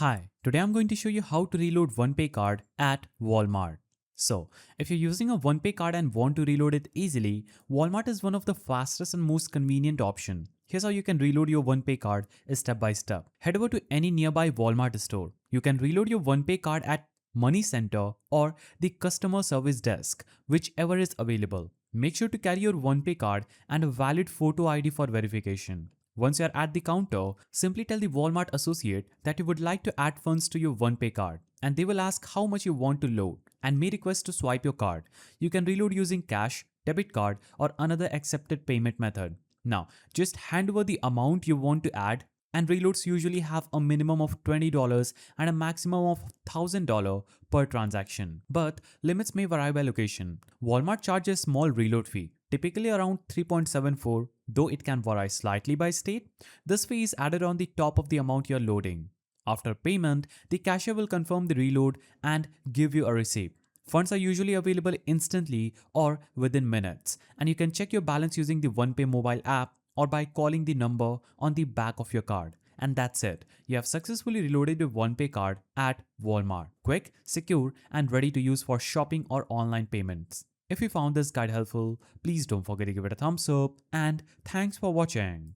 Hi, today I'm going to show you how to reload OnePay card at Walmart. So, if you're using a OnePay card and want to reload it easily, Walmart is one of the fastest and most convenient option. Here's how you can reload your OnePay card step by step. Head over to any nearby Walmart store. You can reload your OnePay card at Money Center or the customer service desk, whichever is available. Make sure to carry your OnePay card and a valid photo ID for verification. Once you are at the counter, simply tell the Walmart associate that you would like to add funds to your OnePay card, and they will ask how much you want to load and may request to swipe your card. You can reload using cash, debit card, or another accepted payment method. Now, just hand over the amount you want to add, and reloads usually have a minimum of $20 and a maximum of $1,000 per transaction. But limits may vary by location. Walmart charges small reload fee, typically around 3.74, though it can vary slightly by state. This fee is added on the top of the amount you're loading. After payment, the cashier will confirm the reload and give you a receipt. Funds are usually available instantly or within minutes, and you can check your balance using the OnePay mobile app or by calling the number on the back of your card. And that's it. You have successfully reloaded your OnePay card at Walmart. Quick, secure, and ready to use for shopping or online payments. If you found this guide helpful, please don't forget to give it a thumbs up, and thanks for watching.